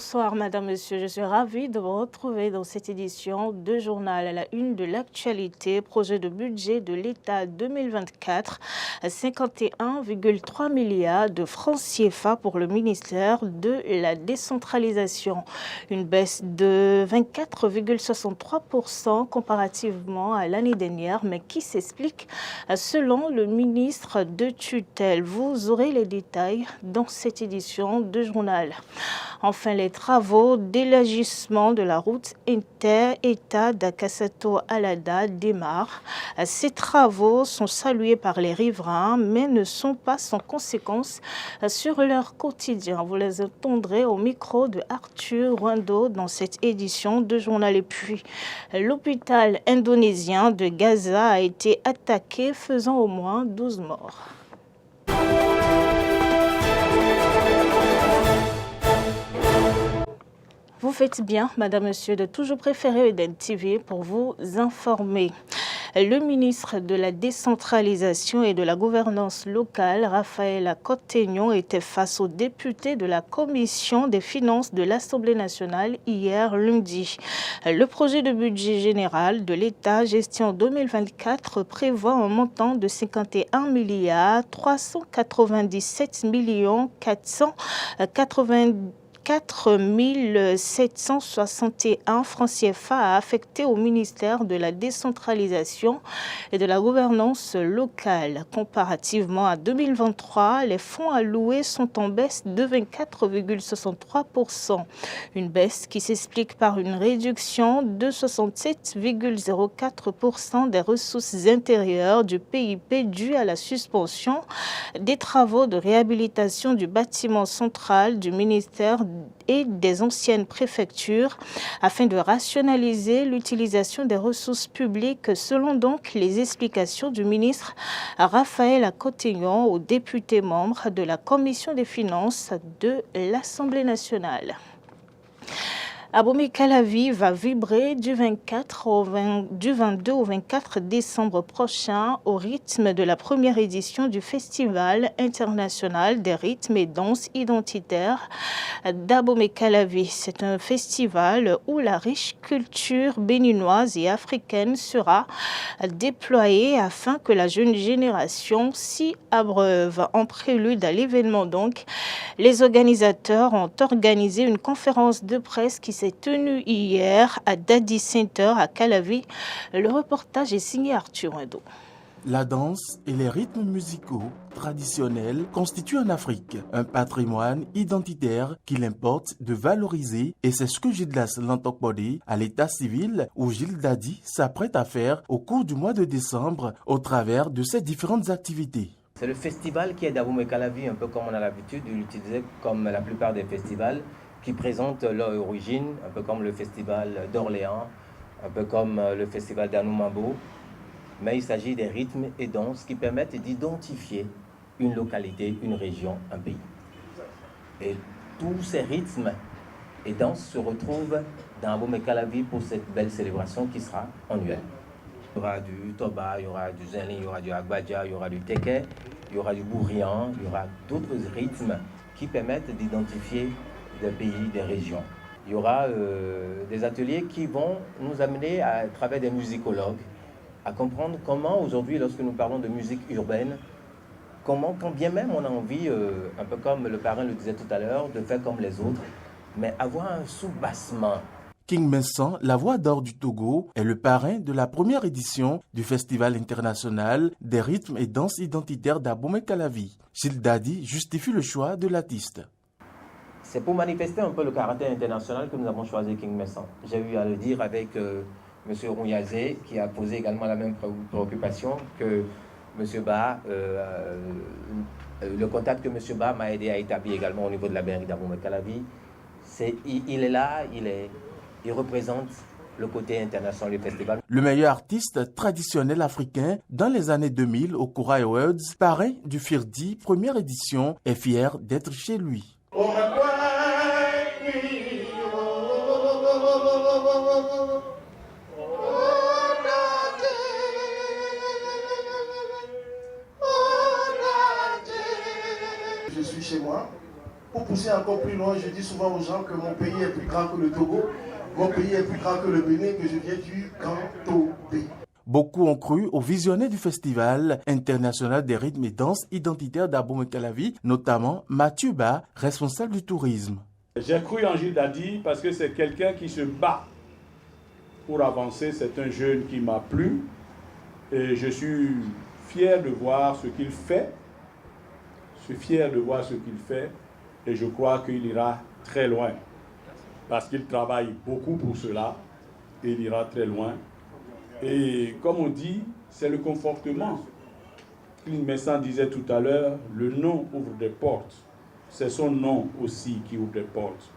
Bonsoir Madame, Monsieur. Je suis ravie de vous retrouver dans cette édition de journal à la une de l'actualité. Projet de budget de l'État 2024, 51,3 milliards de francs CFA pour le ministère de la décentralisation. Une baisse de 24,63% comparativement à l'année dernière, mais qui s'explique selon le ministre de tutelle. Vous aurez les détails dans cette édition de journal. Enfin, les travaux d'élargissement de la route inter-État d'Akasato-Alada démarrent. Ces travaux sont salués par les riverains, mais ne sont pas sans conséquences sur leur quotidien. Vous les entendrez au micro de Arthur Wando dans cette édition de journal. Et puis, l'hôpital indonésien de Gaza a été attaqué, faisant au moins 12 morts. Vous faites bien, Madame, Monsieur, de toujours préférer Eden TV pour vous informer. Le ministre de la décentralisation et de la gouvernance locale, Raphaël Cotegnon, était face aux députés de la Commission des finances de l'Assemblée nationale hier lundi. Le projet de budget général de l'État gestion 2024 prévoit un montant de 51 milliards 397 millions 4 761 francs CFA affectés au ministère de la décentralisation et de la gouvernance locale. Comparativement à 2023, les fonds alloués sont en baisse de 24,63%. Une baisse qui s'explique par une réduction de 67,04% des ressources intérieures du PIB due à la suspension des travaux de réhabilitation du bâtiment central du ministère et des anciennes préfectures afin de rationaliser l'utilisation des ressources publiques selon donc les explications du ministre Raphaël Cotegnon aux députés membres de la Commission des finances de l'Assemblée nationale. Abomey-Calavi va vibrer du 22 au 24 décembre prochain au rythme de la première édition du Festival international des rythmes et danses identitaires d'Abomey-Calavi. C'est un festival où la riche culture béninoise et africaine sera déployée afin que la jeune génération s'y abreuve. En prélude à l'événement donc, les organisateurs ont organisé une conférence de presse qui s'est tenue hier à Dadi Center à Calavi. Le reportage est signé Arthur Wando. La danse et les rythmes musicaux traditionnels constituent en Afrique un patrimoine identitaire qu'il importe de valoriser et c'est ce que Gildas Lantokbode à l'état civil où Gilles Dadi s'apprête à faire au cours du mois de décembre au travers de ses différentes activités. C'est le festival qui est d'Abomey-Calavi, un peu comme on a l'habitude de l'utiliser comme la plupart des festivals qui présentent leur origine, un peu comme le festival d'Orléans, un peu comme le festival d'Anoumabo. Mais il s'agit des rythmes et danses qui permettent d'identifier une localité, une région, un pays. Et tous ces rythmes et danses se retrouvent dans Abomey-Calavi pour cette belle célébration qui sera annuelle. Il y aura du Toba, il y aura du Zeni, il y aura du Agbadja, il y aura du Teke, il y aura du Bourrian, il y aura d'autres rythmes qui permettent d'identifier des pays, des régions. Il y aura des ateliers qui vont nous amener à travers des musicologues à comprendre comment aujourd'hui, lorsque nous parlons de musique urbaine, comment, quand bien même on a envie, un peu comme le parrain le disait tout à l'heure, de faire comme les autres, mais avoir un sous-bassement. King Vincent, la voix d'or du Togo, est le parrain de la première édition du Festival international des rythmes et danses identitaires d'Abomey-Calavi. Gilles Dadi justifie le choix de l'artiste. C'est pour manifester un peu le caractère international que nous avons choisi King Vincent. J'ai eu à le dire avec M. Rouyazé, qui a posé également la même préoccupation que M. Ba. Le contact que M. Ba m'a aidé à établir également au niveau de la mairie d'Abomey-Calavi. Il est là, il représente le côté international du festival. Le meilleur artiste traditionnel africain dans les années 2000 au Kora Awards, parrain du Firdi, première édition, est fier d'être chez lui. Je suis chez moi Pour pousser encore plus loin, je dis souvent aux gens que mon pays est plus grand que le Togo, mon pays est plus grand que le Bénin, que je viens du Grand-Tobé. Beaucoup ont cru aux visionnaires du Festival international des rythmes et danses identitaires d'Abomey-Calavi, notamment Mathieu Ba, responsable du tourisme. J'ai cru en Gilles Dadi parce que c'est quelqu'un qui se bat pour avancer. C'est un jeune qui m'a plu et je suis fier de voir ce qu'il fait. Je suis fier de voir ce qu'il fait et je crois qu'il ira très loin parce qu'il travaille beaucoup pour cela et il ira très loin. Et comme on dit, c'est le confortement. Clint Messan disait tout à l'heure, le nom ouvre des portes. C'est son nom aussi qui ouvre des portes.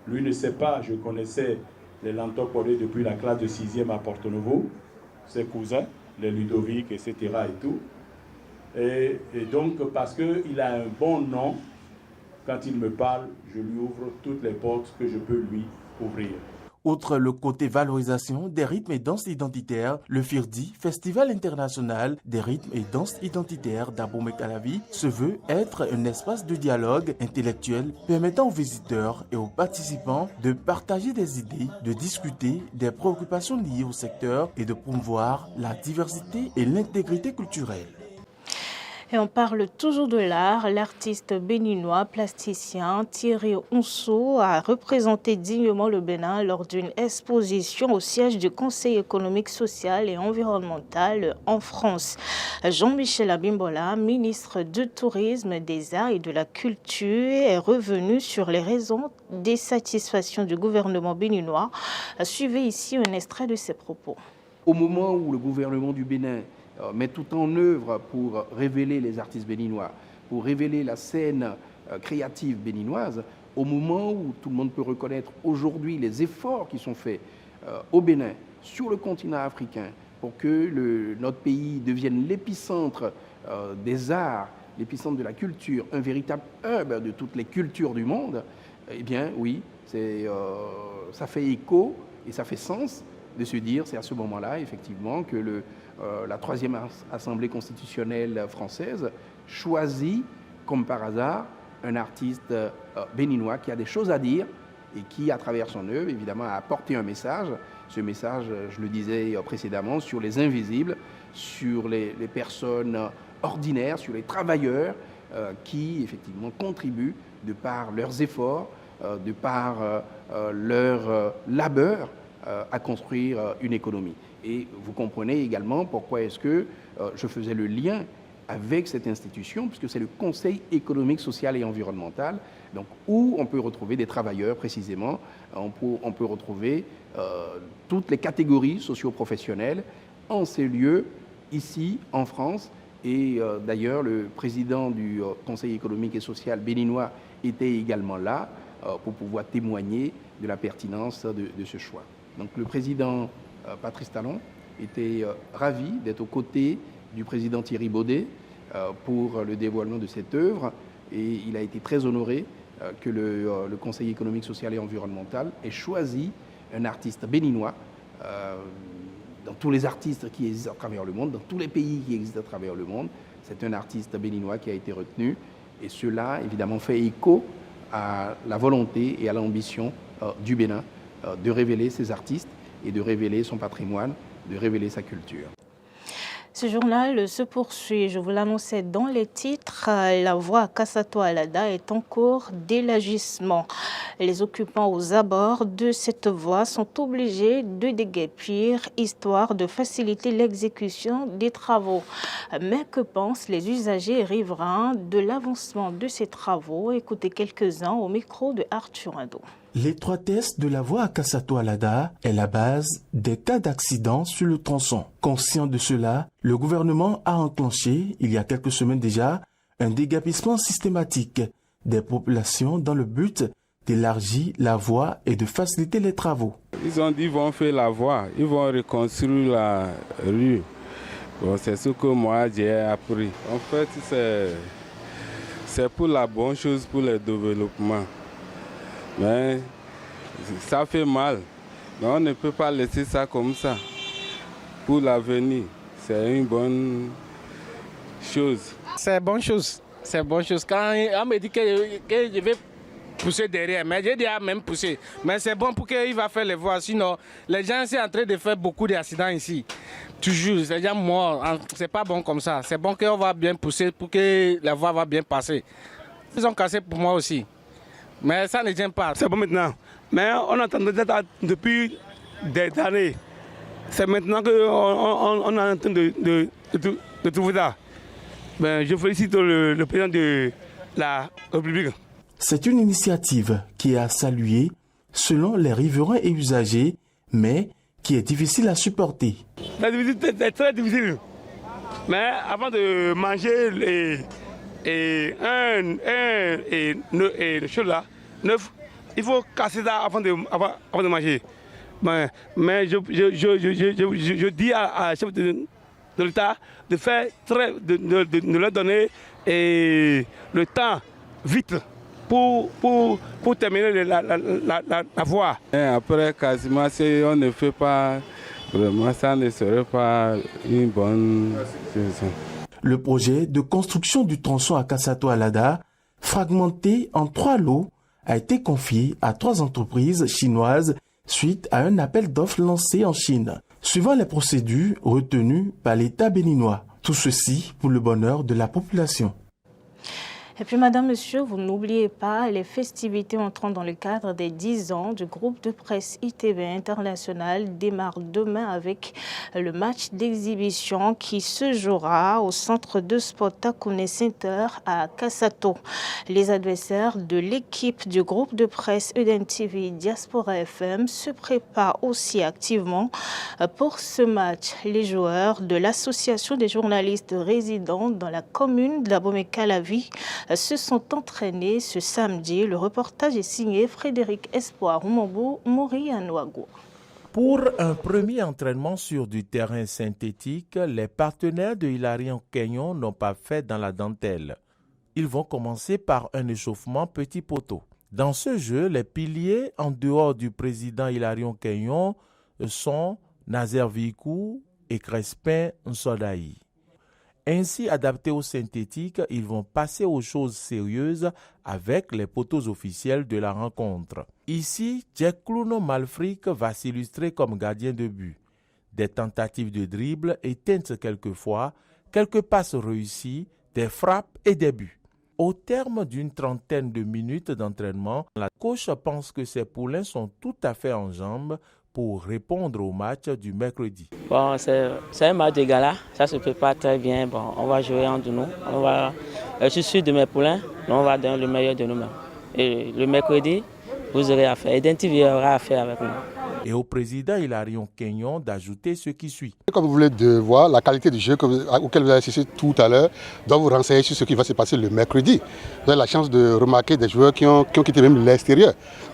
Lui ne sait pas, je connaissais les Lantokbodé depuis la classe de 6e à Porto Novo, ses cousins, les Ludovic, etc. et tout. Et donc, parce qu'il a un bon nom, quand il me parle, je lui ouvre toutes les portes que je peux lui ouvrir. Outre le côté valorisation des rythmes et danses identitaires, le FIRDI, Festival international des rythmes et danses identitaires d'Abomey-Calavi, se veut être un espace de dialogue intellectuel permettant aux visiteurs et aux participants de partager des idées, de discuter des préoccupations liées au secteur et de promouvoir la diversité et l'intégrité culturelle. Et on parle toujours de l'art. L'artiste béninois plasticien Thierry Onceau a représenté dignement le Bénin lors d'une exposition au siège du Conseil économique, social et environnemental en France. Jean-Michel Abimbola, ministre du Tourisme, des Arts et de la Culture, est revenu sur les raisons des satisfactions du gouvernement béninois. Suivez ici un extrait de ses propos. Au moment où le gouvernement du Bénin met tout en œuvre pour révéler les artistes béninois, pour révéler la scène créative béninoise, au moment où tout le monde peut reconnaître aujourd'hui les efforts qui sont faits au Bénin, sur le continent africain, pour que notre pays devienne l'épicentre des arts, l'épicentre de la culture, un véritable hub de toutes les cultures du monde, eh bien oui, ça fait écho et ça fait sens de se dire, c'est à ce moment-là, effectivement, que la 3e Assemblée constitutionnelle française choisit, comme par hasard, un artiste béninois qui a des choses à dire et qui, à travers son œuvre, évidemment, a apporté un message. Ce message, je le disais précédemment, sur les invisibles, sur les personnes ordinaires, sur les travailleurs qui, effectivement, contribuent de par leurs efforts, de par leur labeur, à construire une économie. Et vous comprenez également pourquoi est-ce que je faisais le lien avec cette institution, puisque c'est le Conseil économique, social et environnemental, donc, où on peut retrouver des travailleurs précisément, on peut retrouver toutes les catégories socio-professionnelles en ces lieux, ici en France. Et d'ailleurs, le président du Conseil économique et social béninois était également là pour pouvoir témoigner de la pertinence de ce choix. Donc le président Patrice Talon était ravi d'être aux côtés du président Thierry Baudet pour le dévoilement de cette œuvre et il a été très honoré que le Conseil économique, social et environnemental ait choisi un artiste béninois dans tous les artistes qui existent à travers le monde, dans tous les pays qui existent à travers le monde. C'est un artiste béninois qui a été retenu et cela évidemment fait écho à la volonté et à l'ambition du Bénin de révéler ses artistes et de révéler son patrimoine, de révéler sa culture. Ce journal se poursuit. Je vous l'annonçais dans les titres. La voie Kassato-Alada est en cours d'élargissement. Les occupants aux abords de cette voie sont obligés de déguerpir, histoire de faciliter l'exécution des travaux. Mais que pensent les usagers et riverains de l'avancement de ces travaux? Écoutez quelques-uns au micro de Arthur Ado. L'étroitesse de la voie à Kassato-Alada est la base des cas d'accidents sur le tronçon. Conscient de cela, le gouvernement a enclenché, il y a quelques semaines déjà, un déguerpissement systématique des populations dans le but d'élargir la voie et de faciliter les travaux. Ils ont dit qu'ils vont faire la voie, ils vont reconstruire la rue. Bon, c'est ce que moi j'ai appris. En fait, c'est pour la bonne chose, pour le développement. Mais ça fait mal. Mais on ne peut pas laisser ça comme ça. Pour l'avenir, c'est une bonne chose. C'est une bonne chose. C'est une bonne chose. Quand on me dit que je vais pousser derrière. Mais j'ai déjà même poussé. Mais c'est bon pour qu'il va faire les voies. Sinon, les gens sont en train de faire beaucoup d'accidents ici. Toujours, les gens morts. C'est pas bon comme ça. C'est bon qu'on va bien pousser pour que la voie va bien passer. Ils ont cassé pour moi aussi. Mais ça ne tient pas. C'est bon maintenant. Mais on attend depuis des années. C'est maintenant qu'on est en train de trouver ça. Ben, je félicite le président de la République. C'est une initiative qui est à saluer selon les riverains et usagers, mais qui est difficile à supporter. C'est très difficile. Mais avant de manger le chose là, neuf, il faut casser ça avant de manger. Mais je dis à la chef de l'État de faire de leur donner le temps vite pour terminer la voie. Et après, quasiment, si on ne fait pas, vraiment, ça ne serait pas une bonne situation. Le projet de construction du tronçon à Kassato-Alada, fragmenté en 3 lots, a été confié à 3 entreprises chinoises suite à un appel d'offres lancé en Chine, suivant les procédures retenues par l'État béninois. Tout ceci pour le bonheur de la population. Et puis, madame, monsieur, vous n'oubliez pas, les festivités entrant dans le cadre des 10 ans du groupe de presse ITV International démarrent demain avec le match d'exhibition qui se jouera au centre de sport Takune Center à Kassato. Les adversaires de l'équipe du groupe de presse Eden TV Diaspora FM se préparent aussi activement pour ce match. Les joueurs de l'association des journalistes résidents dans la commune de Labomey-Calavi se sont entraînés ce samedi. Le reportage est signé Frédéric Espoir Oumambo, Mori Anouago. Pour un premier entraînement sur du terrain synthétique, les partenaires de Hilarion Kenyon n'ont pas fait dans la dentelle. Ils vont commencer par un échauffement petit poteau. Dans ce jeu, les piliers en dehors du président Hilarion Kenyon sont Nazer Vikou et Crespin Nsodaï. Ainsi adaptés au synthétique, ils vont passer aux choses sérieuses avec les poteaux officiels de la rencontre. Ici, Djekluno Malfric va s'illustrer comme gardien de but. Des tentatives de dribble éteintes quelquefois, quelques passes réussies, des frappes et des buts. Au terme d'une 30aine de minutes d'entraînement, la coach pense que ses poulains sont tout à fait en jambes pour répondre au match du mercredi. Bon, c'est un match de gala, ça se prépare très bien. Bon, on va jouer entre nous. Je suis sûr de mes poulains, on va donner le meilleur de nous-mêmes. Et le mercredi, vous aurez affaire. Identifiera affaire avec nous. Et au président Hilarion Kenyon d'ajouter ce qui suit. Comme vous voulez de voir la qualité du jeu auquel vous avez assisté tout à l'heure, doit vous renseigner sur ce qui va se passer le mercredi. Vous avez la chance de remarquer des joueurs qui ont quitté même l'extérieur.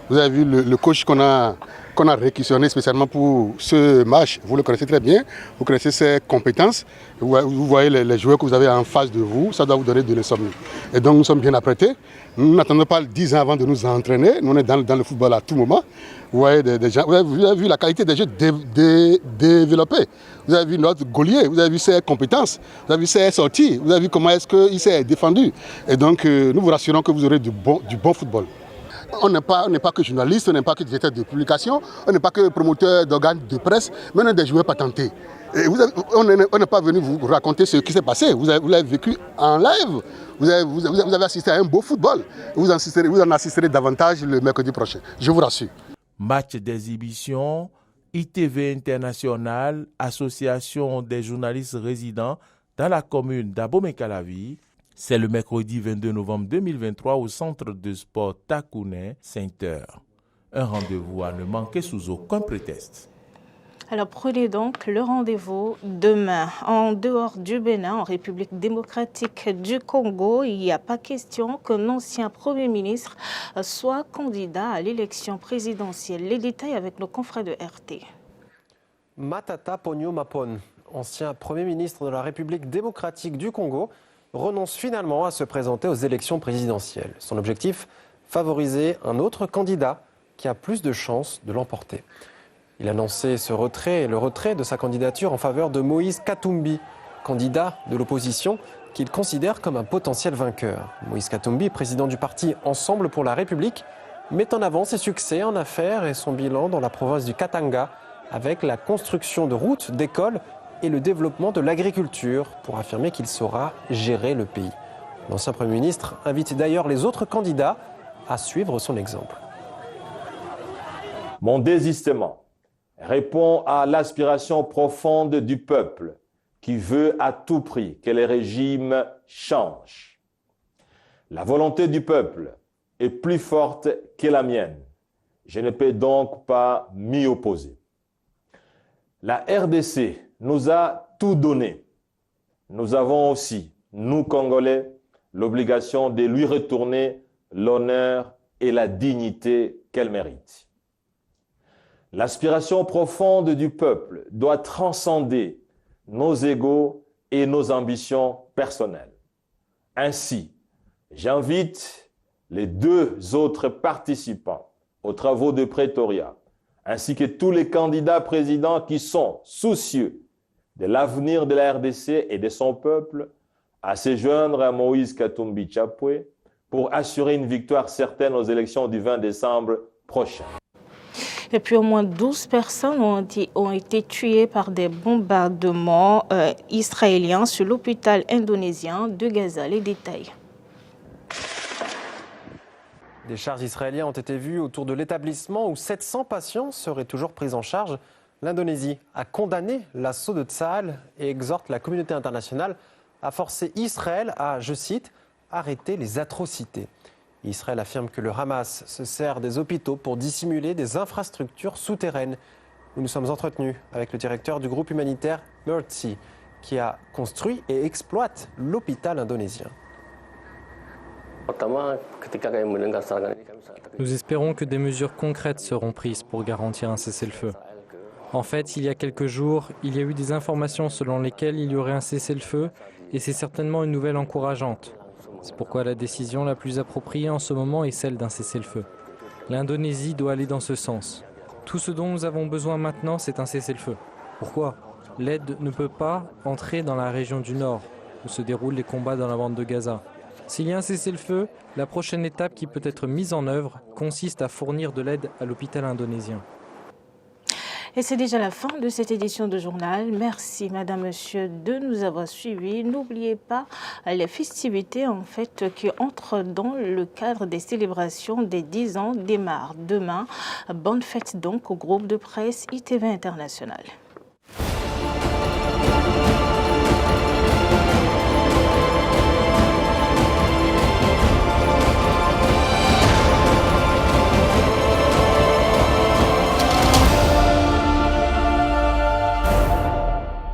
Vous avez vu le coach qu'on a réquisitionné spécialement pour ce match. Vous le connaissez très bien, vous connaissez ses compétences. Vous voyez les joueurs que vous avez en face de vous, ça doit vous donner de l'insomnie. Et donc nous sommes bien apprêtés. Nous n'attendons pas 10 ans avant de nous entraîner. Nous on est dans le football à tout moment. Vous voyez des gens, vous avez vu la qualité des jeux développés. Vous avez vu notre Gaulier, vous avez vu ses compétences, vous avez vu ses sorties, vous avez vu comment est-ce qu'il s'est défendu. Et donc nous vous rassurons que vous aurez du bon football. On n'est pas que journaliste, on n'est pas que directeur de publication, on n'est pas que promoteur d'organes de presse, mais on est des joueurs patentés. Et on n'est pas venu vous raconter ce qui s'est passé, vous l'avez vécu en live, vous avez assisté à un beau football. Vous en assisterez davantage le mercredi prochain, je vous rassure. Match d'exhibition, ITV International, association des journalistes résidents dans la commune d'Abomey-Calavi. C'est le mercredi 22 novembre 2023 au centre de sport Takune Center. Un rendez-vous à ne manquer sous aucun prétexte. Alors prenez donc le rendez-vous demain. En dehors du Bénin, en République démocratique du Congo, il n'y a pas question qu'un ancien Premier ministre soit candidat à l'élection présidentielle. Les détails avec nos confrères de RT. Matata Ponyo Mapon, ancien Premier ministre de la République démocratique du Congo, renonce finalement à se présenter aux élections présidentielles. Son objectif, favoriser un autre candidat qui a plus de chances de l'emporter. Il a annoncé le retrait de sa candidature en faveur de Moïse Katumbi, candidat de l'opposition qu'il considère comme un potentiel vainqueur. Moïse Katumbi, président du parti Ensemble pour la République, met en avant ses succès en affaires et son bilan dans la province du Katanga avec la construction de routes, d'écoles et le développement de l'agriculture pour affirmer qu'il saura gérer le pays. L'ancien Premier ministre invite d'ailleurs les autres candidats à suivre son exemple. Mon désistement répond à l'aspiration profonde du peuple qui veut à tout prix que les régimes changent. La volonté du peuple est plus forte que la mienne. Je ne peux donc pas m'y opposer. La RDC nous a tout donné. Nous avons aussi, nous Congolais, l'obligation de lui retourner l'honneur et la dignité qu'elle mérite. L'aspiration profonde du peuple doit transcender nos égos et nos ambitions personnelles. Ainsi, j'invite les deux autres participants aux travaux de Pretoria, ainsi que tous les candidats présidents qui sont soucieux de l'avenir de la RDC et de son peuple, à se joindre à Moïse Katumbi Chapwe pour assurer une victoire certaine aux élections du 20 décembre prochain. Et puis au moins 12 personnes ont été tuées par des bombardements israéliens sur l'hôpital indonésien de Gaza. Les détails. Des chars israéliens ont été vus autour de l'établissement où 700 patients seraient toujours pris en charge. L'Indonésie a condamné l'assaut de Tsahal et exhorte la communauté internationale à forcer Israël à, je cite, arrêter les atrocités. Israël affirme que le Hamas se sert des hôpitaux pour dissimuler des infrastructures souterraines. Nous nous sommes entretenus avec le directeur du groupe humanitaire Mercy, qui a construit et exploite l'hôpital indonésien. Nous espérons que des mesures concrètes seront prises pour garantir un cessez-le-feu. En fait, il y a quelques jours, il y a eu des informations selon lesquelles il y aurait un cessez-le-feu et c'est certainement une nouvelle encourageante. C'est pourquoi la décision la plus appropriée en ce moment est celle d'un cessez-le-feu. L'Indonésie doit aller dans ce sens. Tout ce dont nous avons besoin maintenant, c'est un cessez-le-feu. Pourquoi ? L'aide ne peut pas entrer dans la région du Nord, où se déroulent les combats dans la bande de Gaza. S'il y a un cessez-le-feu, la prochaine étape qui peut être mise en œuvre consiste à fournir de l'aide à l'hôpital indonésien. Et c'est déjà la fin de cette édition de journal. Merci, madame, monsieur, de nous avoir suivis. N'oubliez pas les festivités qui entrent dans le cadre des célébrations des 10 ans démarrent demain. Bonne fête donc au groupe de presse ITV International.